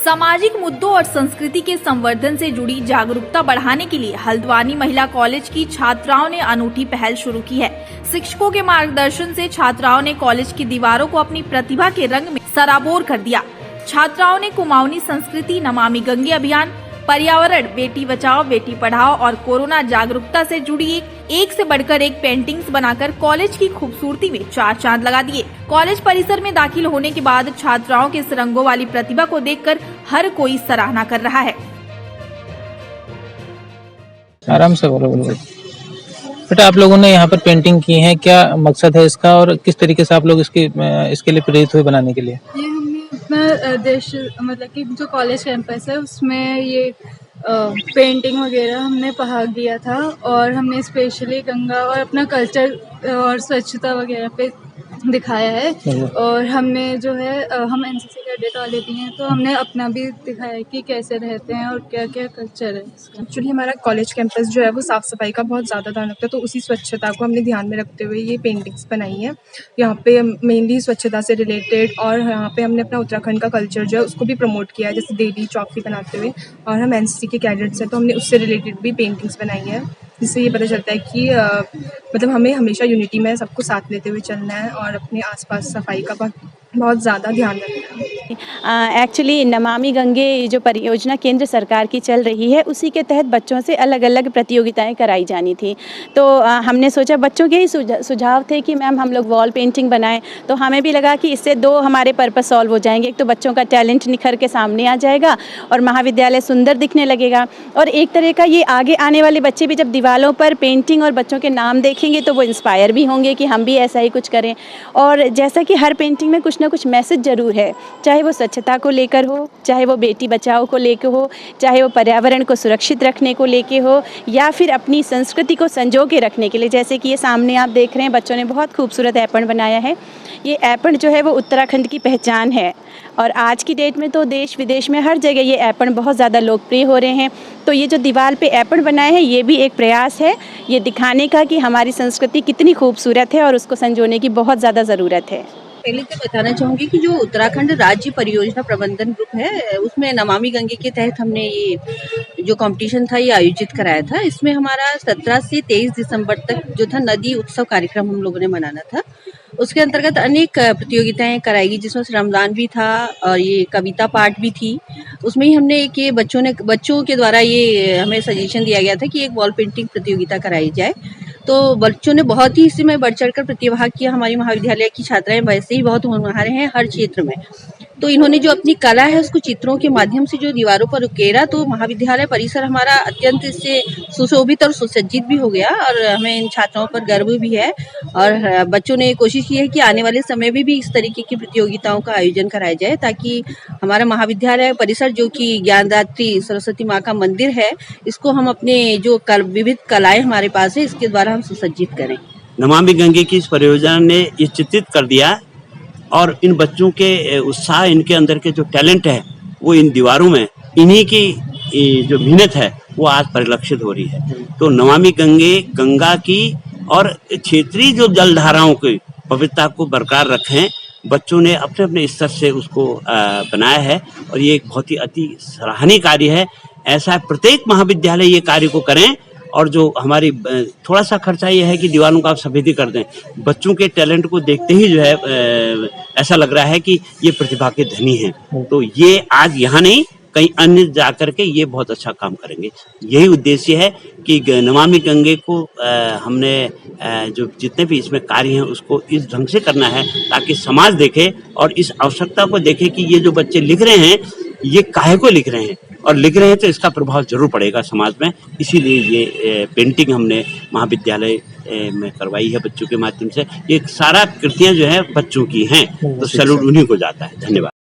सामाजिक मुद्दों और संस्कृति के संवर्धन से जुड़ी जागरूकता बढ़ाने के लिए हल्द्वानी महिला कॉलेज की छात्राओं ने अनूठी पहल शुरू की है। शिक्षकों के मार्गदर्शन से छात्राओं ने कॉलेज की दीवारों को अपनी प्रतिभा के रंग में सराबोर कर दिया। छात्राओं ने कुमाऊनी संस्कृति, नमामि गंगे अभियान, पर्यावरण, बेटी बचाओ बेटी पढ़ाओ और कोरोना जागरूकता से जुड़ी एक से बढ़कर एक पेंटिंग्स बनाकर कॉलेज की खूबसूरती में चार चांद लगा दिए। कॉलेज परिसर में दाखिल होने के बाद छात्राओं के इस रंगों वाली प्रतिभा को देखकर हर कोई सराहना कर रहा है। आराम से बोलो बेटा, आप लोगों ने यहाँ पर पेंटिंग की है, क्या मकसद है इसका और किस तरीके से आप लोग इसके लिए प्रेरित हुए बनाने के लिए? ये हमने अपना देश मतलब कि जो कॉलेज कैंपस है उसमें ये पेंटिंग वगैरह हमने भाग लिया था और हमने स्पेशली गंगा और अपना कल्चर और स्वच्छता वगैरह पे दिखाया है। और हमने जो है हम एनसीसी कैडेट वाले भी हैं, तो हमने अपना भी दिखाया है कि कैसे रहते हैं और क्या क्या कल्चर है। एक्चुअली हमारा कॉलेज कैंपस जो है वो साफ़ सफाई का बहुत ज़्यादा ध्यान रखता है, तो उसी स्वच्छता को हमने ध्यान में रखते हुए ये पेंटिंग्स बनाई है। यहाँ पे मेनली स्वच्छता से रिलेटेड, और यहाँ पे हमने अपना उत्तराखंड का कल्चर जो है उसको भी प्रमोट किया है, जैसे डेली चौकी बनाते हुए। और हम एनसीसी के कैडेट्स हैं तो हमने उससे रिलेटेड भी पेंटिंग्स बनाई है, जिससे ये पता चलता है कि मतलब हमें हमेशा यूनिटी में सबको साथ लेते हुए चलना है और अपने आसपास सफाई का बहुत ज़्यादा ध्यान रखना है। एक्चुअली नमामि गंगे जो परियोजना केंद्र सरकार की चल रही है, उसी के तहत बच्चों से अलग अलग प्रतियोगिताएं कराई जानी थी। तो हमने सोचा, बच्चों के ही सुझाव थे कि मैम हम लोग वॉल पेंटिंग बनाएं, तो हमें भी लगा कि इससे दो हमारे पर्पस सॉल्व हो जाएंगे। एक तो बच्चों का टैलेंट निखर के सामने आ जाएगा और महाविद्यालय सुंदर दिखने लगेगा, और एक तरह का ये आगे आने वाले बच्चे भी जब दीवारों पर पेंटिंग और बच्चों के नाम देखेंगे तो वो इंस्पायर भी होंगे कि हम भी ऐसा ही कुछ करें। और जैसा कि हर पेंटिंग में कुछ ना कुछ मैसेज ज़रूर है, चाहे वो स्वच्छता को लेकर हो, चाहे वो बेटी बचाओ को लेकर हो, चाहे वो पर्यावरण को सुरक्षित रखने को लेके हो, या फिर अपनी संस्कृति को संजो के रखने के लिए। जैसे कि ये सामने आप देख रहे हैं, बच्चों ने बहुत खूबसूरत ऐपण बनाया है। ये ऐपण जो है वो उत्तराखंड की पहचान है, और आज की डेट में तो देश विदेश में हर जगह ये ऐपण बहुत ज़्यादा लोकप्रिय हो रहे हैं। तो ये जो दीवार पे ऐपण बनाए हैं, ये भी एक प्रयास है ये दिखाने का कि हमारी संस्कृति कितनी खूबसूरत है और उसको संजोने की बहुत ज़्यादा ज़रूरत है। पहले तो बताना चाहूँगी कि जो उत्तराखंड राज्य परियोजना प्रबंधन ग्रुप है, उसमें नमामि गंगे के तहत हमने ये जो कंपटीशन था ये आयोजित कराया था। इसमें हमारा 17 से 23 दिसंबर तक जो था नदी उत्सव कार्यक्रम हम लोगों ने मनाना था। उसके अंतर्गत अनेक प्रतियोगिताएं कराई गई, जिसमें श्रमदान भी था और ये कविता पाठ भी थी। उसमें ही हमने एक ये बच्चों के द्वारा ये हमें सजेशन दिया गया था कि एक वॉल पेंटिंग प्रतियोगिता कराई जाए। तो बच्चों ने बहुत ही इसमें बढ़ चढ़ कर प्रतिभाग किया। हमारी महाविद्यालय की छात्राएं वैसे ही बहुत होनहार हैं हर क्षेत्र में, तो इन्होंने जो अपनी कला है उसको चित्रों के माध्यम से जो दीवारों पर उकेरा, तो महाविद्यालय परिसर हमारा अत्यंत इससे सुशोभित और सुसज्जित भी हो गया, और हमें इन छात्राओं पर गर्व भी है। और बच्चों ने कोशिश की है कि आने वाले समय में भी इस तरीके की प्रतियोगिताओं का आयोजन कराया जाए, ताकि हमारा महाविद्यालय परिसर जो कि ज्ञानदात्री सरस्वती माँ का मंदिर है, इसको हम अपने जो विविध कलाएं हमारे पास है इसके द्वारा हम सुसज्जित करें। नमामि गंगे की इस परियोजना ने ये चित्रित कर दिया, और इन बच्चों के उत्साह, इनके अंदर के जो टैलेंट है वो इन दीवारों में, इन्हीं की जो मेहनत है वो आज परिलक्षित हो रही है। तो नमामि गंगा की और क्षेत्रीय जो जल धाराओं की पवित्रता को बरकरार रखें, बच्चों ने अपने अपने स्तर से उसको बनाया है, और ये एक बहुत ही अति सराहनीय कार्य है। ऐसा प्रत्येक महाविद्यालय ये कार्य को करें, और जो हमारी थोड़ा सा खर्चा ये है कि दीवारों का आप सफेदी कर दें। बच्चों के टैलेंट को देखते ही जो है ऐसा लग रहा है कि ये प्रतिभा के धनी हैं। तो ये आज यहाँ नहीं, कहीं अन्य जाकर के ये बहुत अच्छा काम करेंगे। यही उद्देश्य है कि नमामि गंगे को हमने जो जितने भी इसमें कार्य हैं उसको इस ढंग से करना है ताकि समाज देखे और इस आवश्यकता को देखे कि ये जो बच्चे लिख रहे हैं ये काहे को लिख रहे हैं, और लिख रहे हैं तो इसका प्रभाव जरूर पड़ेगा समाज में। इसीलिए ये पेंटिंग हमने महाविद्यालय में करवाई है बच्चों के माध्यम से। ये सारा कृतियां जो है बच्चों की हैं, तो सैल्यूट उन्हीं को जाता है। धन्यवाद।